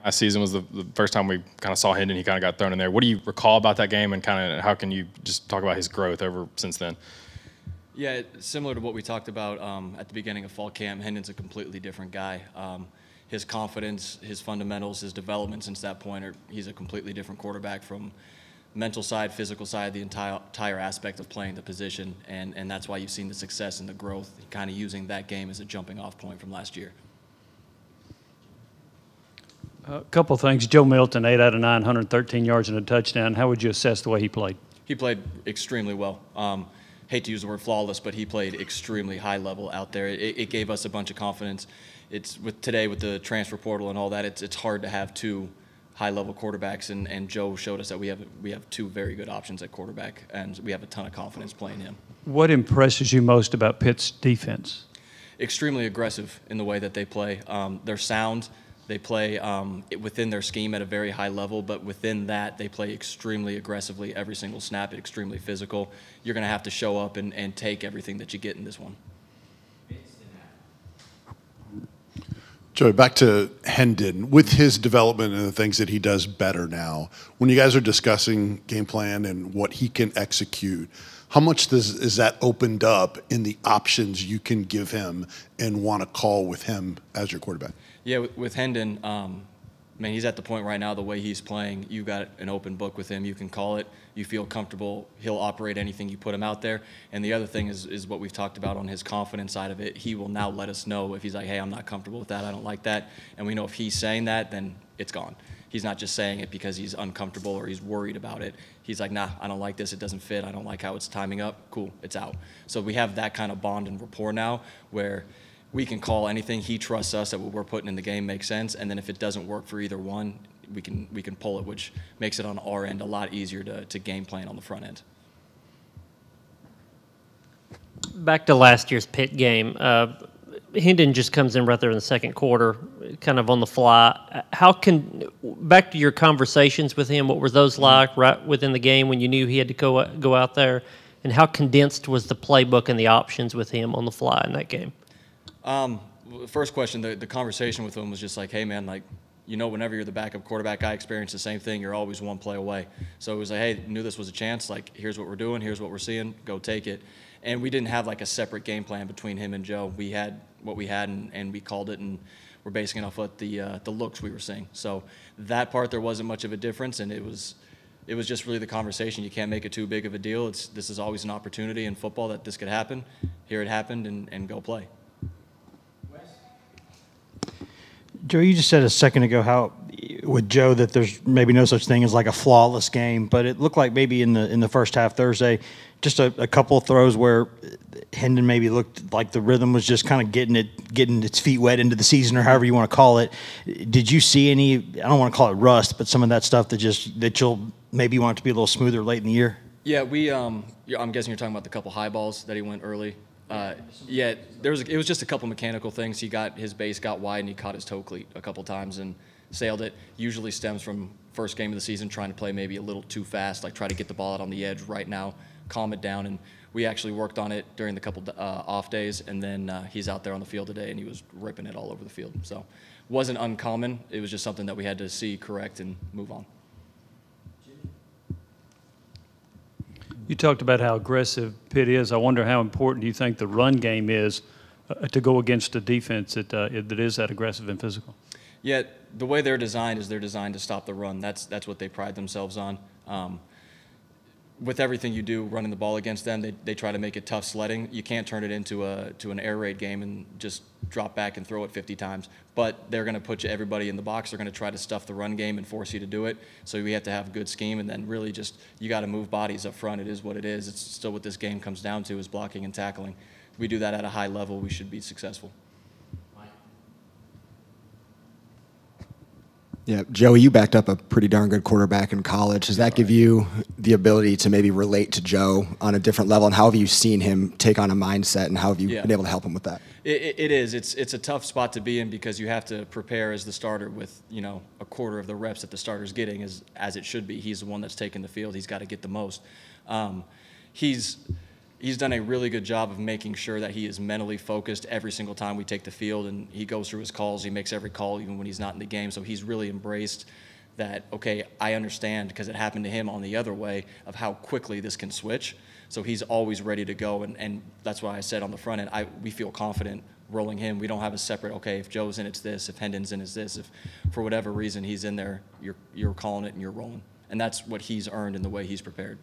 Last season was the first time we kind of saw Hendon. He kind of got thrown in there. What do you recall about that game, and kind of how can you just talk about his growth over since then? Yeah, similar to what we talked about at the beginning of fall camp, Hendon's a completely different guy. His confidence, his fundamentals, his development since that point, he's a completely different quarterback from mental side, physical side, the entire aspect of playing the position, and that's why you've seen the success and the growth, kind of using that game as a jumping-off point from last year. A couple of things. Joe Milton, 8 out of 9, 113 yards and a touchdown. How would you assess the way he played? He played extremely well. Hate to use the word flawless, but he played extremely high level out there. It gave us a bunch of confidence. It's today with the transfer portal and all that, it's hard to have two high-level quarterbacks, and Joe showed us that we have two very good options at quarterback, and we have a ton of confidence playing him. What impresses you most about Pitt's defense? Extremely aggressive in the way that they play. They're sound. They play within their scheme at a very high level, but within that, they play extremely aggressively every single snap, extremely physical. You're going to have to show up and take everything that you get in this one. Joey, back to Hendon. With his development and the things that he does better now, when you guys are discussing game plan and what he can execute, how much is that opened up in the options you can give him and want to call with him as your quarterback? Yeah, with Hendon, man, he's at the point right now, the way he's playing, you got an open book with him. You can call it. You feel comfortable. He'll operate anything you put him out there. And the other thing is what we've talked about on his confidence side of it. He will now let us know if he's like, hey, I'm not comfortable with that. I don't like that. And we know if he's saying that, then it's gone. He's not just saying it because he's uncomfortable or he's worried about it. He's like, nah, I don't like this. It doesn't fit. I don't like how it's timing up. Cool, it's out. So we have that kind of bond and rapport now where we can call anything. He trusts us that what we're putting in the game makes sense. And then if it doesn't work for either one, we can pull it, which makes it on our end a lot easier to game plan on the front end. Back to last year's Pitt game. Hendon just comes in right there in the second quarter, kind of on the fly. Back to your conversations with him, what were those like right within the game when you knew he had to go out there? And how condensed was the playbook and the options with him on the fly in that game? First question, the conversation with him was just like, hey, man, like, you know, whenever you're the backup quarterback, I experience the same thing. You're always one play away. So it was like, hey, knew this was a chance. Like, here's what we're doing. Here's what we're seeing. Go take it. And we didn't have, like, a separate game plan between him and Joe. We had what we had, and we called it, and we're basing it off what the looks we were seeing. So that part, there wasn't much of a difference, and it was just really the conversation. You can't make it too big of a deal. This is always an opportunity in football that this could happen. Here it happened, and go play. Joe, you just said a second ago how with Joe that there's maybe no such thing as like a flawless game, but it looked like maybe in the first half Thursday, just a couple of throws where Hendon maybe looked like the rhythm was just kind of getting its feet wet into the season or however you want to call it. Did you see any? I don't want to call it rust, but some of that stuff that you'll maybe want it to be a little smoother late in the year. Yeah, I'm guessing you're talking about the couple high balls that he went early. Yeah, it was just a couple mechanical things. His base got wide and he caught his toe cleat a couple times and sailed it. Usually stems from first game of the season trying to play maybe a little too fast, like try to get the ball out on the edge right now, calm it down. And we actually worked on it during the couple off days, and then he's out there on the field today and he was ripping it all over the field. So wasn't uncommon. It was just something that we had to see, correct, and move on. You talked about how aggressive Pitt is. I wonder how important do you think the run game is to go against a defense that is that aggressive and physical? Yeah, the way they're designed is they're designed to stop the run. That's what they pride themselves on. With everything you do running the ball against them, they try to make it tough sledding. You can't turn it into an air raid game and just drop back and throw it 50 times. But they're going to put everybody in the box. They're going to try to stuff the run game and force you to do it. So we have to have a good scheme, and then really just you got to move bodies up front. It is what it is. It's still what this game comes down to is blocking and tackling. If we do that at a high level, we should be successful. Yeah, Joey, you backed up a pretty darn good quarterback in college. Does that give you the ability to maybe relate to Joe on a different level? And how have you seen him take on a mindset, and how have you been able to help him with that? It is. It's a tough spot to be in because you have to prepare as the starter with, a quarter of the reps that the starter's getting as it should be. He's the one that's taking the field. He's got to get the most. He's he's done a really good job of making sure that he is mentally focused every single time we take the field, and he goes through his calls. He makes every call even when he's not in the game. So he's really embraced that, okay, I understand, because it happened to him on the other way, of how quickly this can switch. So he's always ready to go, and that's why I said on the front end, we feel confident rolling him. We don't have a separate, okay, if Joe's in, it's this. If Hendon's in, it's this. If for whatever reason he's in there, you're calling it and you're rolling. And that's what he's earned in the way he's prepared.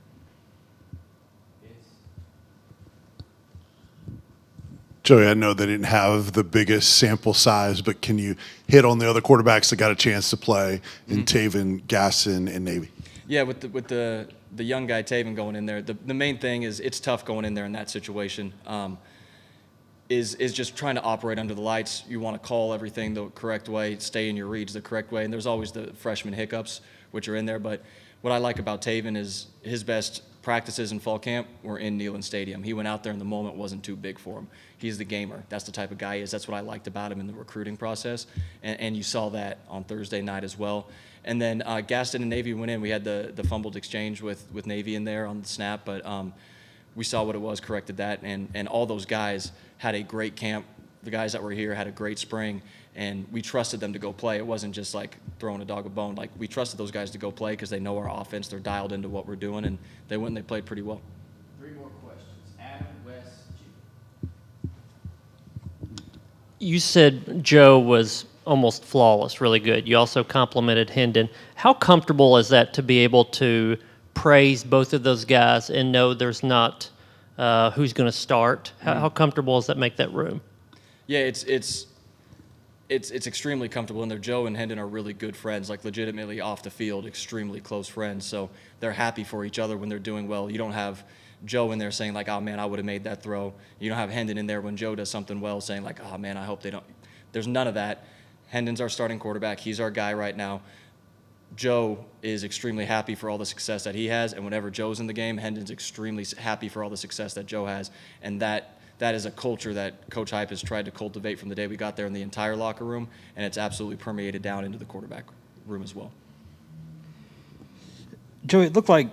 Joey, I know they didn't have the biggest sample size, but can you hit on the other quarterbacks that got a chance to play in Taven, Gaston, and Navy? Yeah, with the young guy Taven going in there, the main thing is it's tough going in there in that situation. Is just trying to operate under the lights. You want to call everything the correct way, stay in your reads the correct way, and there's always the freshman hiccups, which are in there. But what I like about Taven is his best practices in fall camp were in Neyland Stadium. He went out there and the moment wasn't too big for him. He's the gamer. That's the type of guy he is. That's what I liked about him in the recruiting process, and you saw that on Thursday night as well. And then Gaston and Navy went in. We had the fumbled exchange with Navy in there on the snap, but we saw what it was, corrected that, and all those guys had a great camp. The guys that were here had a great spring, and we trusted them to go play. It wasn't just like throwing a dog a bone. Like, we trusted those guys to go play because they know our offense. They're dialed into what we're doing, and they went and they played pretty well. 3 more questions. Adam, Wes, Jim. You said Joe was almost flawless, really good. You also complimented Hendon. How comfortable is that to be able to praise both of those guys and know there's not who's going to start? How comfortable does that make that room? Yeah, it's extremely comfortable in there. Joe and Hendon are really good friends, like legitimately off the field, extremely close friends. So they're happy for each other when they're doing well. You don't have Joe in there saying like, oh man, I would have made that throw. You don't have Hendon in there when Joe does something well saying like, oh man, I hope they don't. There's none of that. Hendon's our starting quarterback. He's our guy right now. Joe is extremely happy for all the success that he has, and whenever Joe's in the game, Hendon's extremely happy for all the success that Joe has, and that is a culture that Coach Hype has tried to cultivate from the day we got there in the entire locker room, and it's absolutely permeated down into the quarterback room as well. Joey, it looked like,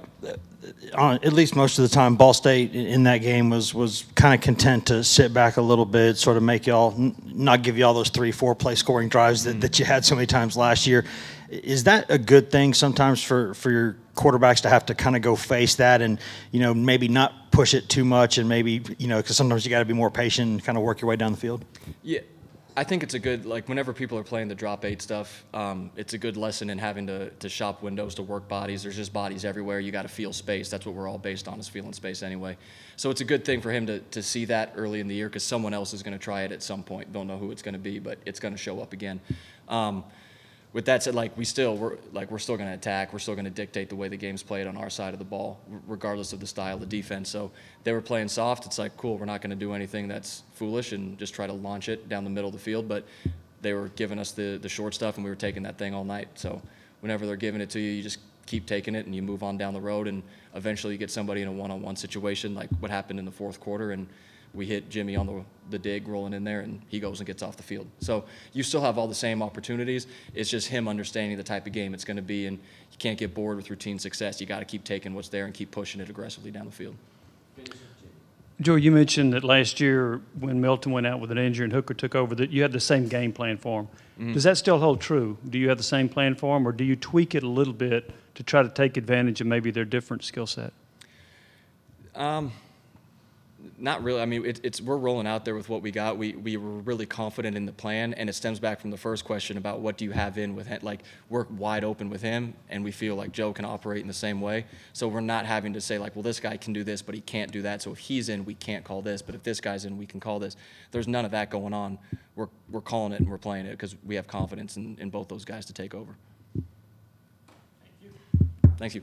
at least most of the time, Ball State in that game was kind of content to sit back a little bit, sort of make y'all not give y'all those 3-4 play scoring drives that you had so many times last year. Is that a good thing sometimes for your quarterbacks to have to kind of go face that and, maybe not push it too much and maybe, because sometimes you got to be more patient and kind of work your way down the field? Yeah. I think it's a good, like, whenever people are playing the drop 8 stuff, it's a good lesson in having to shop windows, to work bodies. There's just bodies everywhere. You got to feel space. That's what we're all based on, is feeling space anyway. So it's a good thing for him to see that early in the year, because someone else is going to try it at some point. Don't know who it's going to be, but it's going to show up again. With that said, we're still going to attack. We're still going to dictate the way the game's played on our side of the ball, regardless of the style of the defense. So they were playing soft. It's like, cool, we're not going to do anything that's foolish and just try to launch it down the middle of the field. But they were giving us the short stuff, and we were taking that thing all night. So whenever they're giving it to you, you just keep taking it and you move on down the road, and eventually you get somebody in a one-on-one situation, like what happened in the fourth quarter, and we hit Jimmy on the dig rolling in there, and he goes and gets off the field. So you still have all the same opportunities. It's just him understanding the type of game it's going to be, and you can't get bored with routine success. You got to keep taking what's there and keep pushing it aggressively down the field. Joe, you mentioned that last year when Milton went out with an injury and Hooker took over, that you had the same game plan for him. Mm-hmm. Does that still hold true? Do you have the same plan for him, or do you tweak it a little bit to try to take advantage of maybe their different skill set? Not really. I mean, we're rolling out there with what we got. We were really confident in the plan, and it stems back from the first question about what do you have in with him. Like, we're wide open with him, and we feel like Joe can operate in the same way. So we're not having to say, like, well, this guy can do this, but he can't do that. So if he's in, we can't call this. But if this guy's in, we can call this. There's none of that going on. We're calling it and we're playing it because we have confidence in both those guys to take over. Thank you. Thank you.